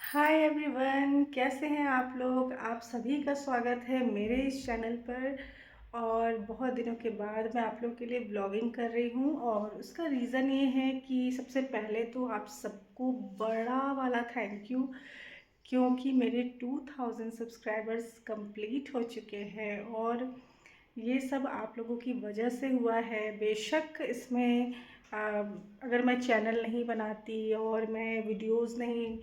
Hi everyone, कैसे हैं आप लोग। आप सभी का स्वागत है मेरे इस चैनल पर। और बहुत दिनों के बाद मैं आप लोग के लिए ब्लॉगिंग कर रही हूँ और उसका रीज़न ये है कि सबसे पहले तो आप सबको बड़ा वाला थैंक यू, क्योंकि मेरे 2000 सब्सक्राइबर्स कंप्लीट हो चुके हैं और ये सब आप लोगों की वजह से हुआ है। बेशक इसमें अगर मैं चैनल नहीं बनाती और मैं वीडियोस नहीं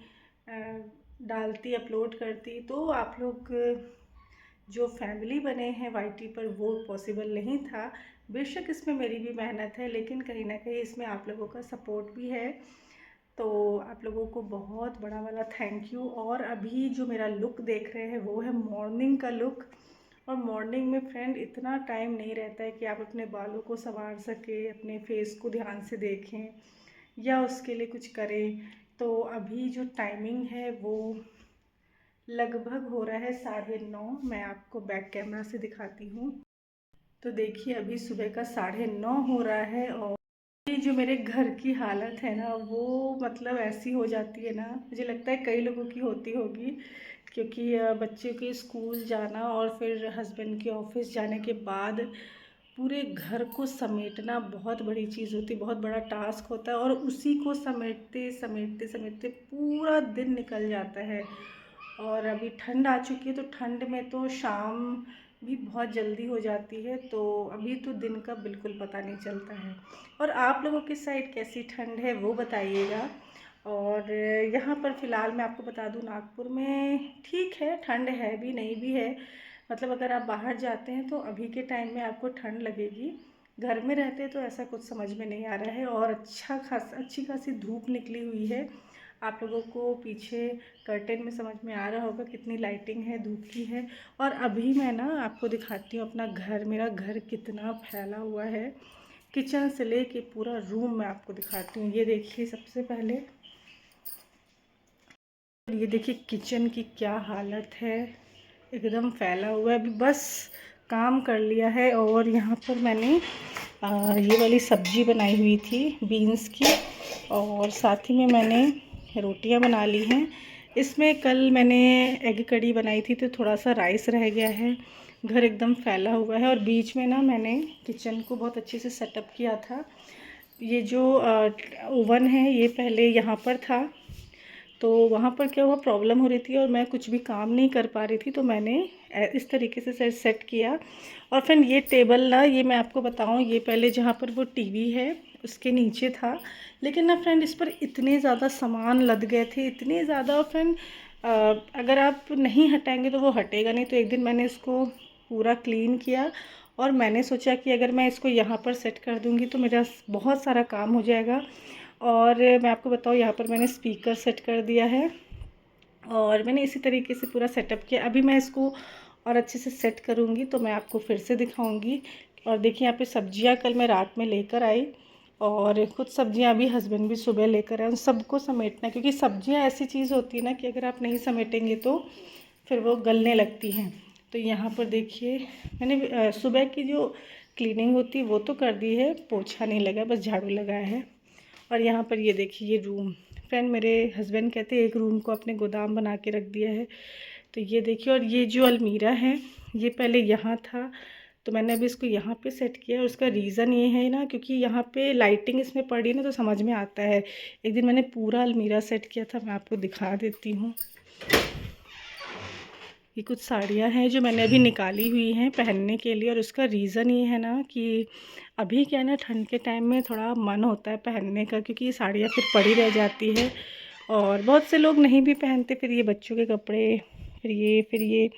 डालती, अपलोड करती, तो आप लोग जो फैमिली बने हैं वाईटी पर वो पॉसिबल नहीं था। बेशक इसमें मेरी भी मेहनत है, लेकिन कहीं ना कहीं इसमें आप लोगों का सपोर्ट भी है। तो आप लोगों को बहुत बड़ा वाला थैंक यू। और अभी जो मेरा लुक देख रहे हैं वो है मॉर्निंग का लुक। और मॉर्निंग में फ्रेंड इतना टाइम नहीं रहता है कि आप अपने बालों को संवार सके, अपने फेस को ध्यान से देखें या उसके लिए कुछ करें। तो अभी जो टाइमिंग है वो लगभग हो रहा है 9:30। मैं आपको बैक कैमरा से दिखाती हूँ। तो देखिए अभी सुबह का 9:30 हो रहा है। और ये जो मेरे घर की हालत है ना, वो मतलब ऐसी हो जाती है ना, मुझे लगता है कई लोगों की होती होगी, क्योंकि बच्चे के स्कूल जाना और फिर हस्बैंड के ऑफिस जाने के बाद पूरे घर को समेटना बहुत बड़ी चीज़ होती है, बहुत बड़ा टास्क होता है। और उसी को समेटते समेटते समेटते पूरा दिन निकल जाता है। और अभी ठंड आ चुकी है, तो ठंड में तो शाम भी बहुत जल्दी हो जाती है, तो अभी तो दिन का बिल्कुल पता नहीं चलता है। और आप लोगों की साइड कैसी ठंड है वो बताइएगा। और यहाँ पर फ़िलहाल मैं आपको बता दूँ, नागपुर में ठीक है, ठंड है भी नहीं भी है। मतलब अगर आप बाहर जाते हैं तो अभी के टाइम में आपको ठंड लगेगी, घर में रहते तो ऐसा कुछ समझ में नहीं आ रहा है। और अच्छी खासी धूप निकली हुई है। आप लोगों को पीछे कर्टेन में समझ में आ रहा होगा कितनी लाइटिंग है, धूप की है। और अभी मैं ना आपको दिखाती हूँ अपना घर। मेरा घर कितना फैला हुआ है, किचन से लेके पूरा रूम मैं आपको दिखाती हूँ। ये देखिए सबसे पहले, ये देखिए किचन की क्या हालत है, एकदम फैला हुआ है। अभी बस काम कर लिया है। और यहाँ पर मैंने ये वाली सब्ज़ी बनाई हुई थी बीन्स की, और साथ ही में मैंने रोटियां बना ली हैं। इसमें कल मैंने एग कड़ी बनाई थी, तो थोड़ा सा राइस रह गया है। घर एकदम फैला हुआ है। और बीच में ना मैंने किचन को बहुत अच्छे से सेटअप किया था। ये जो ओवन है ये पहले यहाँ पर था, तो वहाँ पर क्या हुआ, प्रॉब्लम हो रही थी और मैं कुछ भी काम नहीं कर पा रही थी, तो मैंने इस तरीके से सेट किया। और फिर ये टेबल ना, ये मैं आपको बताऊँ, ये पहले जहाँ पर वो टीवी है उसके नीचे था, लेकिन ना फ्रेंड इस पर इतने ज़्यादा सामान लद गए थे, इतने ज़्यादा। और फ्रेंड अगर आप नहीं हटाएंगे तो वो हटेगा नहीं। तो एक दिन मैंने इसको पूरा क्लीन किया और मैंने सोचा कि अगर मैं इसको यहाँ पर सेट कर दूँगी तो मेरा बहुत सारा काम हो जाएगा। और मैं आपको बताऊँ, यहाँ पर मैंने स्पीकर सेट कर दिया है और मैंने इसी तरीके से पूरा सेटअप किया। अभी मैं इसको और अच्छे से सेट करूँगी तो मैं आपको फिर से दिखाऊँगी। और देखिए यहाँ पे सब्जियाँ कल मैं रात में लेकर आई, और कुछ सब्जियाँ अभी हस्बैंड भी सुबह लेकर आए। उन सबको समेटना, क्योंकि सब्जियाँ ऐसी चीज़ होती है ना कि अगर आप नहीं समेटेंगे तो फिर वो गलने लगती हैं। तो यहाँ पर देखिए मैंने सुबह की जो क्लीनिंग होती है वो तो कर दी है, पोछा नहीं लगा, बस झाड़ू लगाया है। और यहाँ पर ये देखिए ये रूम, फ्रेंड मेरे हस्बैंड कहते हैं एक रूम को अपने गोदाम बना के रख दिया है। तो ये देखिए, और ये जो अलमीरा है ये पहले यहाँ था, तो मैंने अभी इसको यहाँ पे सेट किया। और उसका रीज़न ये है ना, क्योंकि यहाँ पे लाइटिंग इसमें पड़ी ना तो समझ में आता है। एक दिन मैंने पूरा अलमीरा सेट किया था, मैं आपको दिखा देती हूँ। ये कुछ साड़ियाँ हैं जो मैंने अभी निकाली हुई हैं पहनने के लिए। और उसका रीज़न ये है ना कि अभी क्या है ना, ठंड के टाइम में थोड़ा मन होता है पहनने का, क्योंकि ये साड़ियाँ फिर पड़ी रह जाती है और बहुत से लोग नहीं भी पहनते। फिर ये बच्चों के कपड़े, फिर ये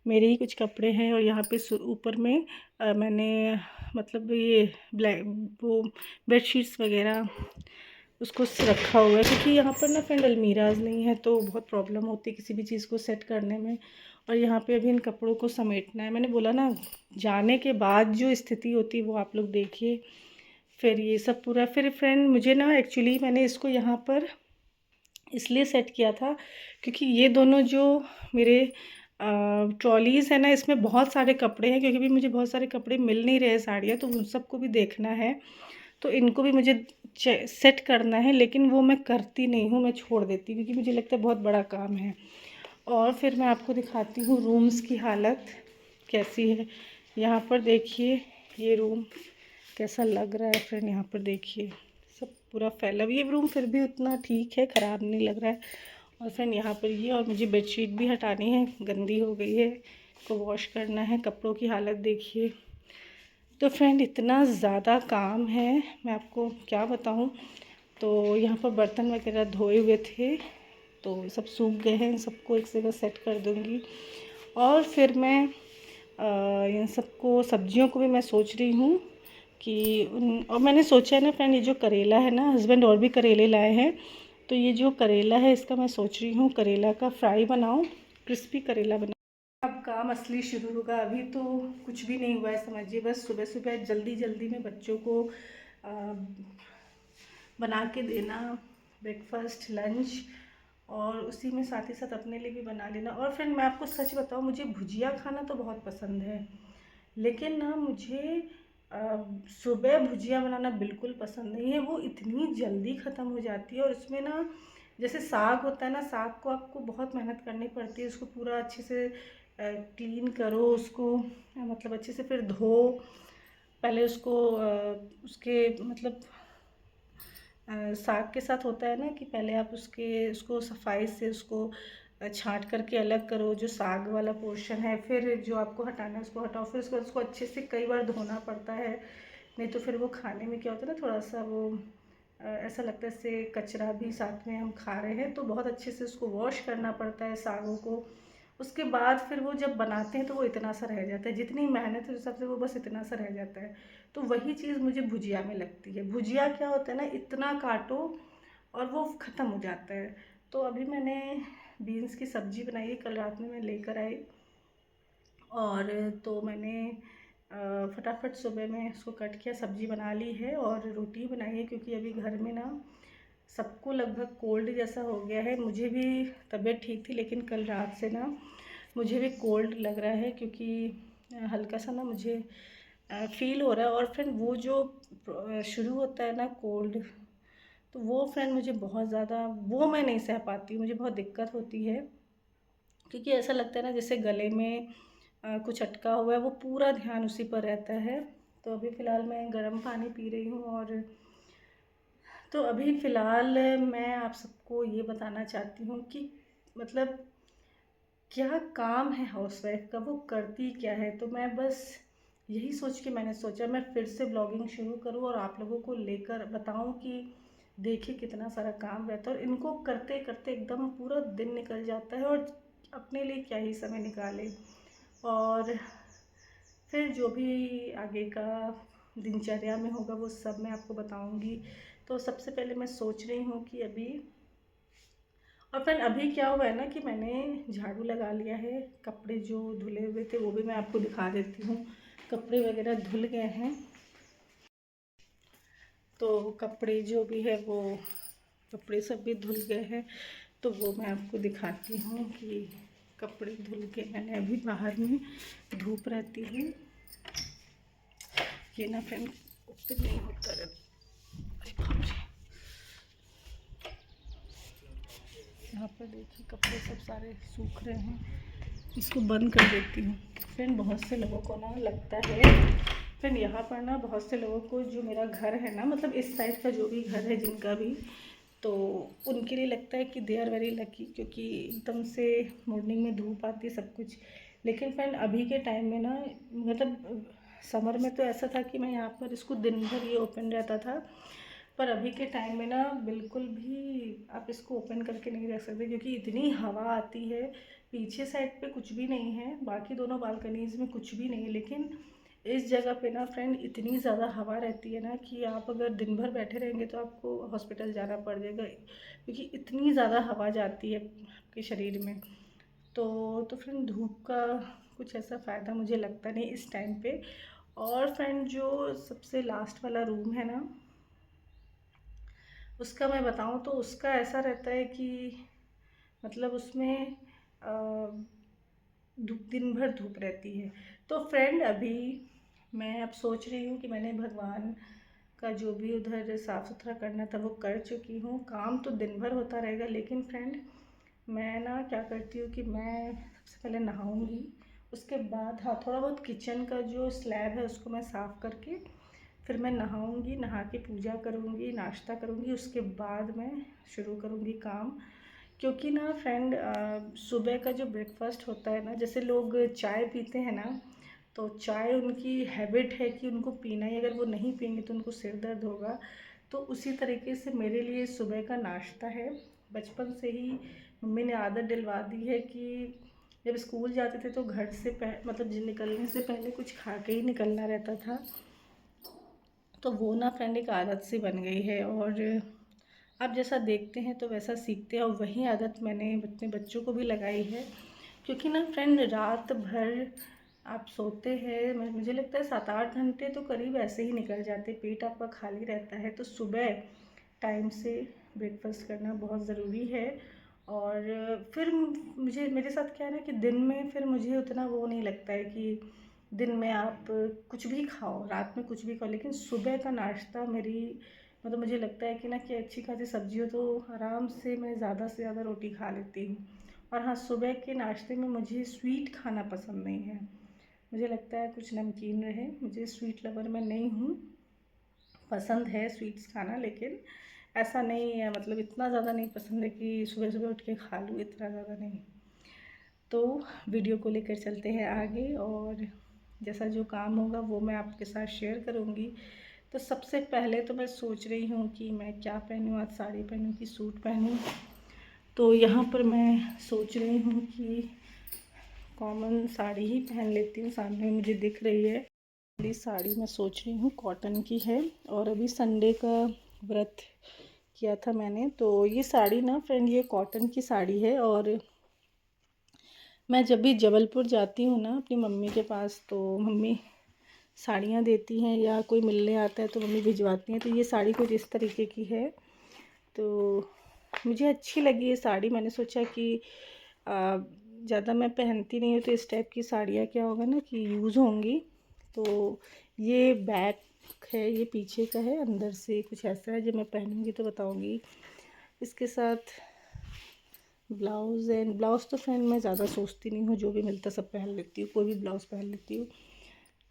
मेरे ही कुछ कपड़े हैं। और यहाँ पे ऊपर में मैंने मतलब ये ब्लैक वो बेडशीट्स वगैरह उसको रखा हुआ है, क्योंकि यहाँ पर ना फ्रेंड अलमीराज नहीं है तो बहुत प्रॉब्लम होती है किसी भी चीज़ को सेट करने में। और यहाँ पे अभी इन कपड़ों को समेटना है। मैंने बोला ना, जाने के बाद जो स्थिति होती है वो आप लोग देखिए। फिर ये सब पूरा, फिर फ्रेंड मुझे ना एक्चुअली मैंने इसको यहाँ पर इसलिए सेट किया था क्योंकि ये दोनों जो मेरे ट्रॉलीज़ है ना, इसमें बहुत सारे कपड़े हैं, क्योंकि भी मुझे बहुत सारे कपड़े मिल नहीं रहे, साड़ियाँ, तो उन सबको भी देखना है। तो इनको भी मुझे सेट करना है, लेकिन वो मैं करती नहीं हूँ, मैं छोड़ देती हूँ क्योंकि मुझे लगता है बहुत बड़ा काम है। और फिर मैं आपको दिखाती हूँ रूम्स की हालत कैसी है। यहाँ पर देखिए ये रूम कैसा लग रहा है फ्रेंड। यहाँ पर देखिए सब पूरा फैला हुआ, ये रूम फिर भी उतना ठीक है, ख़राब नहीं लग रहा है। और फ्रेंड यहाँ पर ये, और मुझे बेडशीट भी हटानी है, गंदी हो गई है, को वॉश करना है। कपड़ों की हालत देखिए। तो फ्रेंड इतना ज़्यादा काम है, मैं आपको क्या बताऊँ। तो यहाँ पर बर्तन वगैरह धोए हुए थे तो सब सूख गए हैं, इन सबको एक जगह सेट कर दूँगी। और फिर मैं इन सबको, सब्जियों को भी मैं सोच रही हूँ कि और मैंने सोचा है ना फ्रेंड, ये जो करेला है ना, हस्बैंड और भी करेले लाए हैं, तो ये जो करेला है इसका मैं सोच रही हूँ करेला का फ्राई बनाऊँ, क्रिस्पी करेला बनाऊँ। अब काम असली शुरू होगा, अभी तो कुछ भी नहीं हुआ है समझिए। बस सुबह सुबह जल्दी जल्दी में बच्चों को बना के देना ब्रेकफास्ट लंच, और उसी में साथ ही साथ अपने लिए भी बना लेना। और फ्रेंड मैं आपको सच बताऊँ, मुझे भुजिया खाना तो बहुत पसंद है, लेकिन ना मुझे सुबह भुजिया बनाना बिल्कुल पसंद नहीं है। वो इतनी जल्दी ख़त्म हो जाती है, और उसमें ना जैसे साग होता है ना, साग को आपको बहुत मेहनत करनी पड़ती है, उसको पूरा अच्छे से क्लीन करो, उसको मतलब अच्छे से फिर धो, पहले उसको उसके मतलब साग के साथ होता है ना कि पहले आप उसको सफाई से उसको छांट करके अलग करो, जो साग वाला पोर्शन है, फिर जो आपको हटाना है उसको हटाओ, फिर उसको अच्छे से कई बार धोना पड़ता है, नहीं तो फिर वो खाने में क्या होता है ना, थोड़ा सा वो ऐसा लगता है जैसे कचरा भी साथ में हम खा रहे हैं। तो बहुत अच्छे से उसको वॉश करना पड़ता है सागों को। उसके बाद फिर वो जब बनाते हैं तो वो इतना सा रह जाता है, जितनी मेहनत है उस हिसाब से वो बस इतना सा रह जाता है। तो वही चीज़ मुझे भुजिया में लगती है। भुजिया क्या होता है ना, इतना काटो और वो ख़त्म हो जाता है। तो अभी मैंने बीन्स की सब्ज़ी बनाई है, कल रात में मैं लेकर आई, और तो मैंने फटाफट सुबह में उसको कट किया, सब्ज़ी बना ली है और रोटी बनाई है, क्योंकि अभी घर में ना सबको लगभग कोल्ड जैसा हो गया है। मुझे भी तबीयत ठीक थी, लेकिन कल रात से ना मुझे भी कोल्ड लग रहा है, क्योंकि हल्का सा ना मुझे फील हो रहा है। और फ्रेंड वो जो शुरू होता है ना कोल्ड, तो वो फ्रेंड मुझे बहुत ज़्यादा, वो मैं नहीं सह पाती हूँ, मुझे बहुत दिक्कत होती है, क्योंकि ऐसा लगता है ना जैसे गले में कुछ अटका हुआ है, वो पूरा ध्यान उसी पर रहता है। तो अभी फ़िलहाल मैं गर्म पानी पी रही हूँ। और तो अभी फ़िलहाल मैं आप सबको ये बताना चाहती हूँ कि मतलब क्या काम है हाउसवाइफ का, वो करती क्या है। तो मैं बस यही सोच के मैंने सोचा मैं फिर से ब्लॉगिंग शुरू करूँ और आप लोगों को लेकर बताऊँ कि देखिए कितना सारा काम रहता है, और इनको करते करते एकदम पूरा दिन निकल जाता है, और अपने लिए क्या ही समय निकाले। और फिर जो भी आगे का दिनचर्या में होगा वो सब मैं आपको बताऊंगी। तो सबसे पहले मैं सोच रही हूँ कि अभी, और फिर अभी क्या हुआ है ना कि मैंने झाड़ू लगा लिया है, कपड़े जो धुले हुए थे वो भी मैं आपको दिखा देती हूँ। कपड़े वगैरह धुल गए हैं, तो कपड़े जो भी है वो कपड़े सब भी धुल गए हैं। तो वो मैं आपको दिखाती हूँ कि कपड़े धुल के मैंने अभी बाहर में, धूप रहती है, ये ना फ्रेंड ओपन नहीं होता है। यहाँ पर देखिए कपड़े सब सारे सूख रहे हैं, इसको बंद कर देती हूँ। फ्रेंड बहुत से लोगों को ना लगता है, फ्रेंड यहाँ पर ना बहुत से लोगों को, जो मेरा घर है ना, मतलब इस साइड का जो भी घर है जिनका भी, तो उनके लिए लगता है कि दे आर वेरी लकी, क्योंकि एकदम से मॉर्निंग में धूप आती है सब कुछ। लेकिन फ्रेंड अभी के टाइम में ना, मतलब समर में तो ऐसा था कि मैं यहाँ पर इसको दिन भर ये ओपन रहता था, पर अभी के टाइम में ना बिल्कुल भी आप इसको ओपन करके नहीं रख सकते, क्योंकि इतनी हवा आती है। पीछे साइड पे कुछ भी नहीं है, बाकी दोनों बालकनीज़ में कुछ भी नहीं है, लेकिन इस जगह पे ना फ्रेंड इतनी ज़्यादा हवा रहती है ना कि आप अगर दिन भर बैठे रहेंगे तो आपको हॉस्पिटल जाना पड़ जाएगा, क्योंकि इतनी ज़्यादा हवा जाती है आपके शरीर में। तो फ्रेंड धूप का कुछ ऐसा फ़ायदा मुझे लगता नहीं इस टाइम पे। और फ्रेंड जो सबसे लास्ट वाला रूम है ना, उसका मैं बताऊँ तो उसका ऐसा रहता है कि मतलब उसमें धूप, दिन भर धूप रहती है। तो फ्रेंड अभी मैं अब सोच रही हूँ कि मैंने भगवान का जो भी उधर साफ़ सुथरा करना था वो कर चुकी हूँ। काम तो दिन भर होता रहेगा, लेकिन फ्रेंड मैं ना क्या करती हूँ कि मैं सबसे पहले नहाऊँगी, उसके बाद हाँ थोड़ा बहुत किचन का जो स्लैब है उसको मैं साफ़ करके फिर मैं नहाऊँगी, नहा के पूजा करूँगी, नाश्ता करूँगी, उसके बाद मैं शुरू करूँगी काम। क्योंकि ना फ्रेंड सुबह का जो ब्रेकफास्ट होता है ना, जैसे लोग चाय पीते हैं ना, तो चाय उनकी हैबिट है कि उनको पीना ही, अगर वो नहीं पियेंगे तो उनको सिर दर्द होगा। तो उसी तरीके से मेरे लिए सुबह का नाश्ता है। बचपन से ही मम्मी ने आदत डलवा दी है कि जब स्कूल जाते थे तो घर से मतलब निकलने से पहले कुछ खा के ही निकलना रहता था। तो वो ना फ्रेंड एक आदत सी बन गई है, और आप जैसा देखते हैं तो वैसा सीखते हैं, और वही आदत मैंने अपने बच्चों को भी लगाई है। क्योंकि ना फ्रेंड रात भर आप सोते हैं, मुझे लगता है 7-8 घंटे तो करीब ऐसे ही निकल जाते, पेट आपका खाली रहता है। तो सुबह टाइम से ब्रेकफास्ट करना बहुत ज़रूरी है। और फिर मेरे साथ क्या है ना कि दिन में फिर मुझे उतना वो नहीं लगता है कि दिन में आप कुछ भी खाओ, रात में कुछ भी खाओ, लेकिन सुबह का नाश्ता मेरी मतलब मुझे लगता है कि ना कि अच्छी खासी सब्जी हो तो आराम से मैं ज़्यादा से ज़्यादा रोटी खा लेती हूँ। और हाँ, सुबह के नाश्ते में मुझे स्वीट खाना पसंद नहीं है। मुझे लगता है कुछ नमकीन रहे, मुझे स्वीट लवर मैं नहीं हूँ। पसंद है स्वीट्स खाना, लेकिन ऐसा नहीं है, मतलब इतना ज़्यादा नहीं पसंद है कि सुबह सुबह उठ के खा लूँ, इतना ज़्यादा नहीं। तो वीडियो को लेकर चलते हैं आगे, और जैसा जो काम होगा वो मैं आपके साथ शेयर करूँगी। तो सबसे पहले तो मैं सोच रही हूँ कि मैं क्या पहनूँ, आज साड़ी पहनूँ कि सूट पहनूँ। तो यहाँ पर मैं सोच रही हूँ कि कॉमन साड़ी ही पहन लेती हूँ, सामने मुझे दिख रही है। ये साड़ी मैं सोच रही हूँ कॉटन की है, और अभी संडे का व्रत किया था मैंने, तो ये साड़ी ना फ्रेंड ये कॉटन की साड़ी है। और मैं जब भी जबलपुर जाती हूँ ना अपनी मम्मी के पास, तो मम्मी साड़ियाँ देती हैं या कोई मिलने आता है तो मम्मी भिजवाती हैं। तो ये साड़ी कुछ इस तरीके की है, तो मुझे अच्छी लगी ये साड़ी। मैंने सोचा कि ज़्यादा मैं पहनती नहीं हूँ, तो इस टाइप की साड़ियाँ क्या होगा ना कि यूज़ होंगी। तो ये बैक है, ये पीछे का है, अंदर से कुछ ऐसा है, जब मैं पहनूंगी तो बताऊंगी। इसके साथ ब्लाउज़ एंड ब्लाउज़ तो फ्रेंड मैं ज़्यादा सोचती नहीं हूँ, जो भी मिलता सब पहन लेती हूँ, कोई भी ब्लाउज़ पहन लेती हूँ।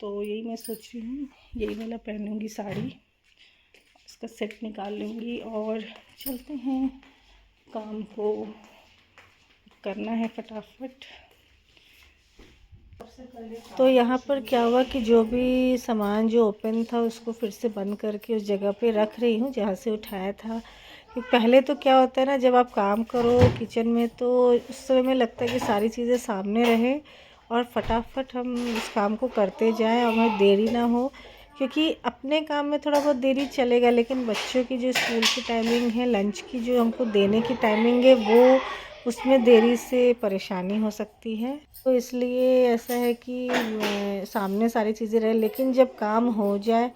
तो यही मैं सोच रही हूँ, यही वाला पहनूंगी साड़ी, इसका सेट निकाल लूँगी और चलते हैं, काम को करना है फटाफट। तो यहाँ पर क्या हुआ कि जो भी सामान जो ओपन था उसको फिर से बंद करके उस जगह पे रख रही हूँ जहाँ से उठाया था। कि पहले तो क्या होता है ना, जब आप काम करो किचन में तो उस समय में लगता है कि सारी चीज़ें सामने रहे और फटाफट हम इस काम को करते जाएं और हमें देरी ना हो। क्योंकि अपने काम में थोड़ा बहुत देरी चलेगा, लेकिन बच्चों की जो स्कूल की टाइमिंग है, लंच की जो हमको देने की टाइमिंग है, वो उसमें देरी से परेशानी हो सकती है। तो इसलिए ऐसा है कि सामने सारी चीज़ें रहे, लेकिन जब काम हो जाए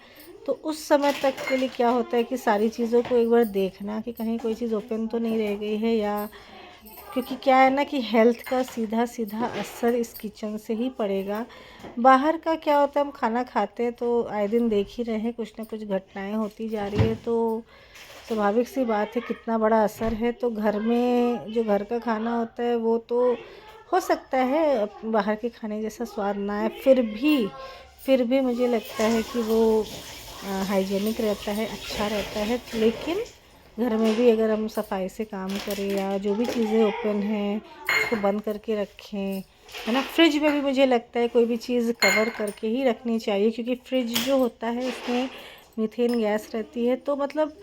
तो उस समय तक के लिए क्या होता है कि सारी चीज़ों को एक बार देखना कि कहीं कोई चीज़ ओपन तो नहीं रह गई है, या क्योंकि क्या है ना कि हेल्थ का सीधा सीधा असर इस किचन से ही पड़ेगा। बाहर का क्या होता है, हम खाना खाते हैं तो आए दिन देख ही रहे हैं, कुछ ना कुछ घटनाएं होती जा रही है, तो स्वाभाविक सी बात है कितना बड़ा असर है। तो घर में जो घर का खाना होता है वो तो हो सकता है बाहर के खाने जैसा स्वाद ना आए, फिर भी मुझे लगता है कि वो हाइजीनिक रहता है, अच्छा रहता है। लेकिन घर में भी अगर हम सफाई से काम करें या जो भी चीज़ें ओपन हैं उसको बंद करके रखें, है ना। फ्रिज में भी मुझे लगता है कोई भी चीज़ कवर करके ही रखनी चाहिए, क्योंकि फ्रिज जो होता है उसमें मीथेन गैस रहती है। तो मतलब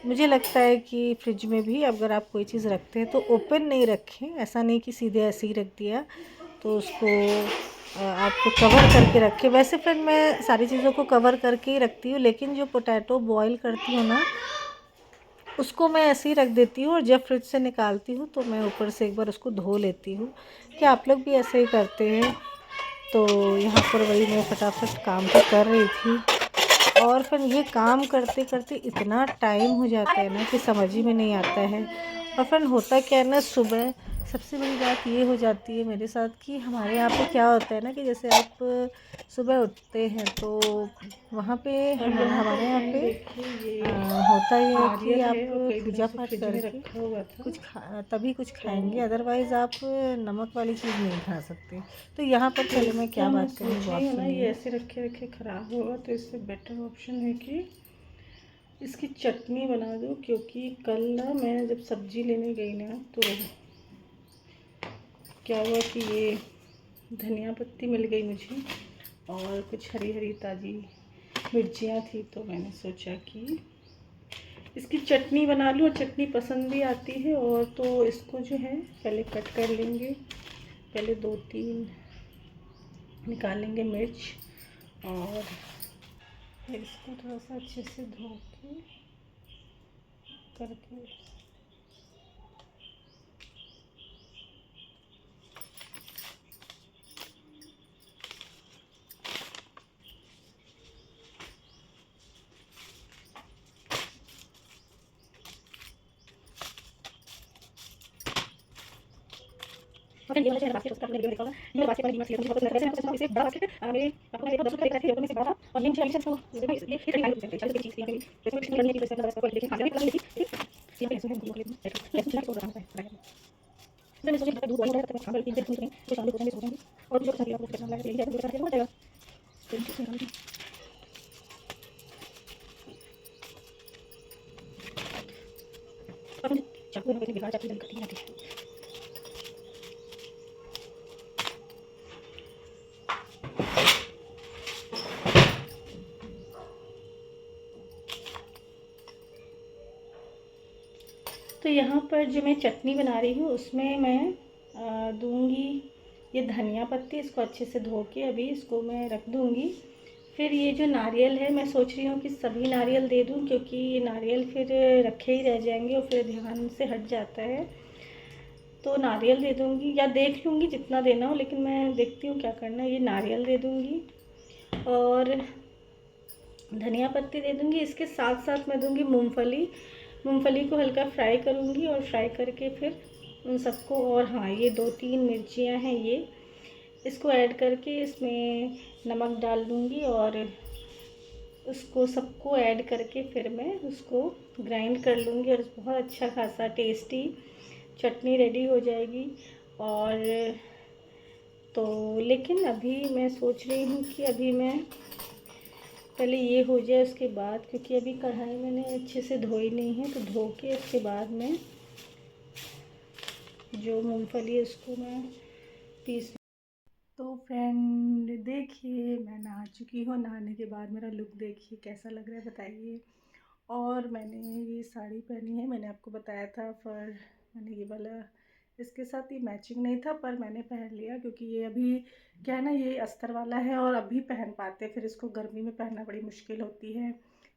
मुझे लगता है कि फ्रिज में भी अगर आप कोई चीज़ रखते हैं तो ओपन नहीं रखें, ऐसा नहीं कि सीधे ऐसे ही रख दिया, तो उसको आपको कवर करके रखें। वैसे फ्रेंड मैं सारी चीज़ों को कवर करके ही रखती हूँ, लेकिन जो पोटैटो बॉईल करती हूँ ना उसको मैं ऐसे ही रख देती हूँ, और जब फ्रिज से निकालती हूँ तो मैं ऊपर से एक बार उसको धो लेती हूँ। क्या आप लोग भी ऐसे ही करते हैं? तो यहाँ पर वही मैं फटाफट काम तो कर रही थी, और फिर ये काम करते करते इतना टाइम हो जाता है ना कि समझ ही में नहीं आता है। और फिर होता क्या है ना, सुबह सबसे बड़ी बात ये हो जाती है मेरे साथ कि हमारे यहाँ पे क्या होता है ना कि जैसे आप सुबह उठते हैं तो वहाँ पे हमारे यहाँ पे होता ये है कि आप पूजा पाठ करके तभी कुछ खाएंगे, अदरवाइज़ आप नमक वाली चीज़ नहीं खा सकते। तो यहाँ पर चलो मैं क्या बात करूँ वो आप सुनिए। ये ऐसे रखे रखे ख़राब होगा, तो इससे बेटर ऑप्शन है कि इसकी चटनी बना दूँ। क्योंकि कल ना मैं जब सब्ज़ी लेने गई ना, तो क्या हुआ कि ये धनिया पत्ती मिल गई मुझे और कुछ हरी हरी ताज़ी मिर्चियाँ थी, तो मैंने सोचा कि इसकी चटनी बना लूँ। और चटनी पसंद भी आती है। और तो इसको जो है पहले कट कर लेंगे, पहले 2-3 निकालेंगे मिर्च, और फिर इसको थोड़ा सा अच्छे से धो के करके और ये वाला जो बास्केट उसका अपने वीडियो में देखा होगा। ये बास्केट वाली डीमार्ट से मुझे बहुत पसंद है। मैं इसे बड़ा बास्केट है, मेरे पापा ने देखा 10 रुपए का था, से बड़ा था। और ये मुझे अभी से इसको ये 40 रुपए की चीज़ थी। यहाँ पे इसमें कुछ नहीं करनी है कि इसमें बस क्वालिटी खाने में लगी थी। यहाँ पे लहसुन है, खरीद लहसुन चला के तो रहा है। मैंने सोचा दूध बॉईल हो जाएगा, तब मैं खाने वाली 3 दिन नहीं तो शाम को सोचेंगे सोचेंगे और जो कुछ आपको करना लगा यही है, तो हो जाएगा। तो इसमें डाल दी और चाकू में बेकार चाकू नहीं कटी जाती है। तो यहाँ पर जो मैं चटनी बना रही हूँ उसमें मैं दूंगी ये धनिया पत्ती। इसको अच्छे से धो के अभी इसको मैं रख दूंगी। फिर ये जो नारियल है मैं सोच रही हूँ कि सभी नारियल दे दूँ, क्योंकि ये नारियल फिर रखे ही रह जाएंगे और फिर ध्यान से हट जाता है। तो नारियल दे दूँगी या देख लूँगी जितना देना हो, लेकिन मैं देखती हूँ क्या करना है। ये नारियल दे दूँगी और धनिया पत्ती दे दूँगी। इसके साथ साथ मैं दूँगी मूंगफली। मूंगफली को हल्का फ्राई करूँगी और फ्राई करके फिर उन सबको, और हाँ ये 2-3 मिर्चियाँ हैं, ये इसको ऐड करके इसमें नमक डाल दूँगी और उसको सबको ऐड करके फिर मैं उसको ग्राइंड कर लूँगी और बहुत अच्छा खासा टेस्टी चटनी रेडी हो जाएगी। और तो लेकिन अभी मैं सोच रही हूँ कि अभी मैं पहले ये हो जाए उसके बाद, क्योंकि अभी कढ़ाई मैंने अच्छे से धोई नहीं है, तो धो के उसके बाद में जो मूंगफली है उसको मैं पीस। तो फ्रेंड देखिए मैं नहा चुकी हूँ। नहाने के बाद मेरा लुक देखिए कैसा लग रहा है बताइए। और मैंने ये साड़ी पहनी है, मैंने आपको बताया था, पर मैंने ये वाला इसके साथ ये मैचिंग नहीं था, पर मैंने पहन लिया क्योंकि ये अभी क्या है ना, ये अस्तर वाला है और अभी पहन पाते, फिर इसको गर्मी में पहनना बड़ी मुश्किल होती है।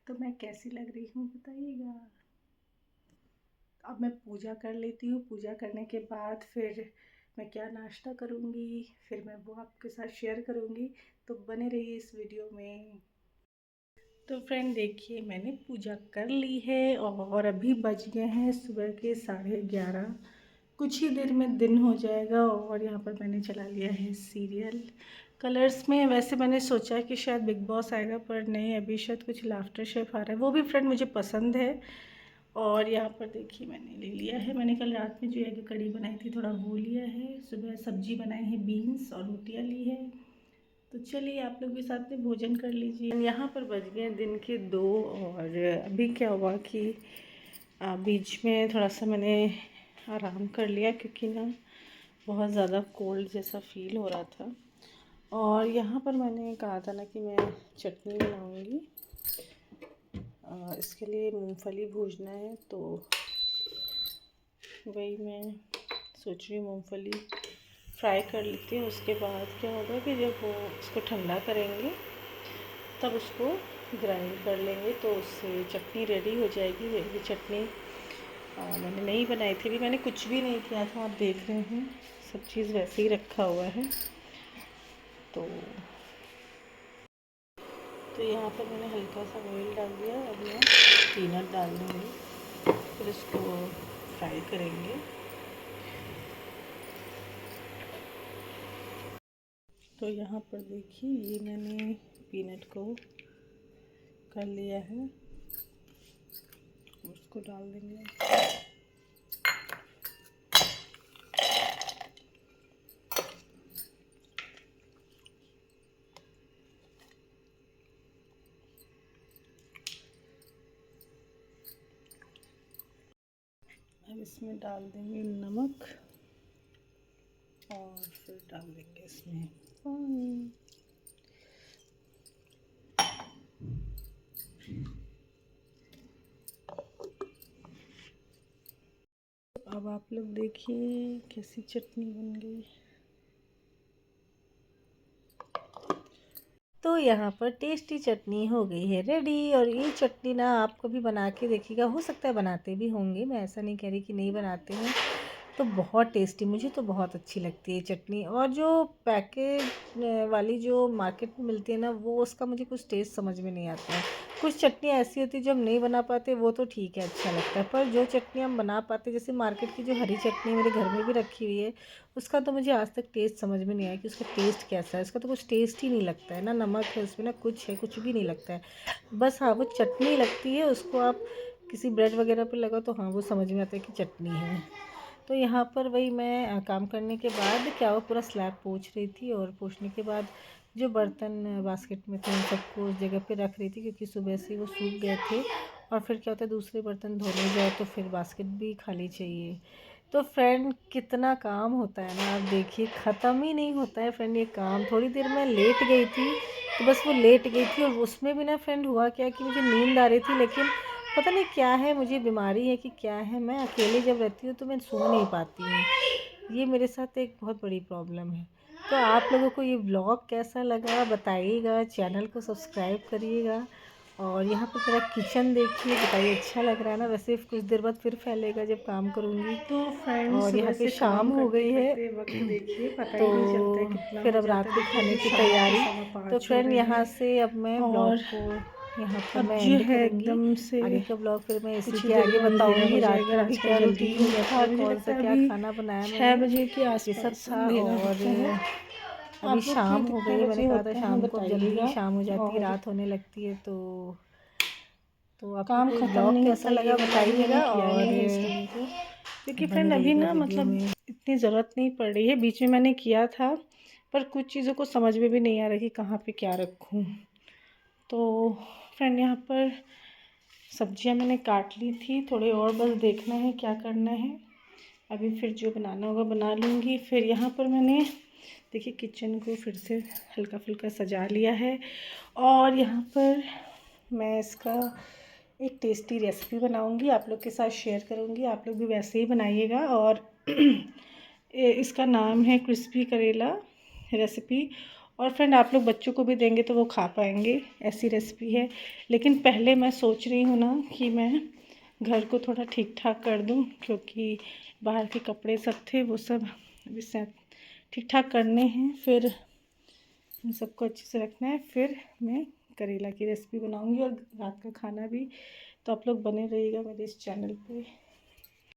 तो मैं कैसी लग रही हूँ बताइएगा। अब मैं पूजा कर लेती हूँ। पूजा करने के बाद फिर मैं क्या नाश्ता करूँगी फिर मैं वो आपके साथ शेयर करूँगी। तो बने रहिए इस वीडियो में। तो फ्रेंड देखिए मैंने पूजा कर ली है और अभी बज गए हैं सुबह के 11:30। कुछ ही देर में दिन हो जाएगा और यहाँ पर मैंने चला लिया है सीरियल कलर्स में। वैसे मैंने सोचा कि शायद बिग बॉस आएगा, पर नहीं, अभी शायद कुछ लाफ्टर शेफ आ रहा है, वो भी फ्रेंड मुझे पसंद है। और यहाँ पर देखिए मैंने ले लिया है, मैंने कल रात में जो एग कड़ी बनाई थी थोड़ा वो लिया है। सुबह सब्जी बनाई है बीन्स और रोटियाँ ली है। तो चलिए आप लोग भी साथ में भोजन कर लीजिए। यहाँ पर बज गए दिन के 2 और अभी क्या हुआ कि बीच में थोड़ा सा मैंने आराम कर लिया, क्योंकि ना बहुत ज़्यादा कोल्ड जैसा फील हो रहा था। और यहाँ पर मैंने कहा था ना कि मैं चटनी बनाऊँगी, इसके लिए मूंगफली भूनना है, तो वही मैं सोच रही हूँ मूंगफली फ्राई कर लेती हूँ। उसके बाद क्या होगा कि जब वो इसको ठंडा करेंगे तब उसको ग्राइंड कर लेंगे, तो उससे चटनी रेडी हो जाएगी। ये चटनी मैंने नहीं बनाई थी, अभी मैंने कुछ भी नहीं किया था, आप देख रहे हैं सब चीज़ वैसे ही रखा हुआ है। तो यहाँ पर मैंने हल्का सा ऑयल डाल दिया। अब मैं पीनट डाल दूँगी, फिर इसको फ्राई करेंगे। तो यहाँ पर देखिए ये मैंने पीनट को कर लिया है, उसको डाल देंगे। अब इसमें डाल देंगे नमक और फिर डाल देंगे इसमें पानी। अब आप लोग देखिए कैसी चटनी बन गई। तो यहाँ पर टेस्टी चटनी हो गई है रेडी। और ये चटनी ना आप कभी बना के देखिएगा, हो सकता है बनाते भी होंगे, मैं ऐसा नहीं कह रही कि नहीं बनाते हैं। तो बहुत टेस्टी, मुझे तो बहुत अच्छी लगती है चटनी। और जो पैकेट वाली जो मार्केट में मिलती है ना, वो उसका मुझे कुछ टेस्ट समझ में नहीं आता है। कुछ चटनी ऐसी होती है जो हम नहीं बना पाते, वो तो ठीक है, अच्छा लगता है। पर जो चटनी हम बना पाते, जैसे मार्केट की जो हरी चटनी मेरे घर में भी रखी हुई है, उसका तो मुझे आज तक टेस्ट समझ में नहीं आया कि उसका टेस्ट कैसा है। उसका तो कुछ टेस्ट ही नहीं लगता है, ना नमक है उसमें, ना कुछ है, कुछ भी नहीं लगता है। बस हाँ, वो चटनी लगती है, उसको आप किसी ब्रेड वगैरह पे लगाओ तो हाँ, वो समझ में आता है कि चटनी है। तो यहाँ पर वही मैं काम करने के बाद क्या, वो पूरा स्लैब पोंछ रही थी, और पोंछने के बाद जो बर्तन बास्केट में थे उन सबको उस जगह पे रख रही थी, क्योंकि सुबह से वो सूख गए थे। और फिर क्या होता है, दूसरे बर्तन धोने जाए तो फिर बास्केट भी खाली चाहिए। तो फ्रेंड कितना काम होता है ना, आप देखिए ख़त्म ही नहीं होता है फ्रेंड ये काम। थोड़ी देर मैं लेट गई थी, तो बस वो लेट गई थी, और उसमें भी ना फ्रेंड हुआ क्या कि मुझे नींद आ रही थी, लेकिन पता नहीं क्या है, मुझे बीमारी है कि क्या है, मैं अकेले जब रहती हूँ तो मैं सो नहीं पाती हूँ। ये मेरे साथ एक बहुत बड़ी प्रॉब्लम है। तो आप लोगों को ये व्लॉग कैसा लगा बताइएगा, चैनल को सब्सक्राइब करिएगा। और यहाँ पर मेरा किचन देखिए, बताइए अच्छा लग रहा है ना। वैसे कुछ देर बाद फिर फैलेगा जब काम करूँगी। तो फ्रेंड्स और यहाँ सुबह पे से शाम काम हो करते गई है। करते वक्त देखिए पता तो ही नहीं चलता है कितना फिर हो अब रात जाता है। के देखिए खाने अभी की शाम के तैयारी। तो 5:15 हो फ्रेंड रहे यहाँ हैं, से अब मैं ब्लॉग और को यहाँ पर अब मैं जो एंड है करूँगी। एकदम से आगे का ब्लॉग फिर मैं इसी कुछ ही के देर आगे में अंधेरा हो बताऊँगी, रात जाएगा। में भी आजकल क्या जल्दी ही रूटीन हो जाता था, है, मुझे कौन लगता सा है क्या अभी खाना बनाया 6 मैंने, बजे के ये सब आसपास था। अंधेरा और होता है। अभी आप लोग के शाम यहाँ हो कितने गई है, मैंने बजे कहा था होता है शाम को अब जल्दी बताइएगा। शाम हो जाती है, और रात होने लगती है। तो आप लोग काम को ये ख़त्म ब्लॉग नहीं कैसा होता, ये लगा वाला भी मैंने बताइएगा। किया और नहीं है इस टाइम को, क्योंकि बने फ्रेंड अभी रहिएगा ना वीडियो मतलब में। इतनी ज़रूरत नहीं पड़ रही है। बीच में मैंने किया था, पर कुछ चीज़ों को समझ में भी नहीं आ रहा कि कहाँ पे क्या रखूँ। तो फ्रेंड यहाँ पर सब्जियां मैंने काट ली थी, थोड़े और बस देखना है क्या करना है। अभी फिर जो बनाना होगा बना लूँगी। फिर यहाँ पर मैंने देखिए किचन को फिर से हल्का फुल्का सजा लिया है। और यहाँ पर मैं इसका एक टेस्टी रेसिपी बनाऊँगी, आप लोग के साथ शेयर करूँगी। आप लोग भी वैसे ही बनाइएगा। और इसका नाम है क्रिस्पी करेला रेसिपी। और फ्रेंड आप लोग बच्चों को भी देंगे तो वो खा पाएंगे, ऐसी रेसिपी है। लेकिन पहले मैं सोच रही हूँ ना कि मैं घर को थोड़ा ठीक ठाक कर दूँ, क्योंकि बाहर के कपड़े सब थे वो सब अभी ठीक ठाक करने हैं। फिर इन सबको अच्छे से रखना है, फिर मैं करेला की रेसिपी बनाऊँगी और रात का खाना भी। तो आप लोग बने रहिएगा मेरे इस चैनल पे।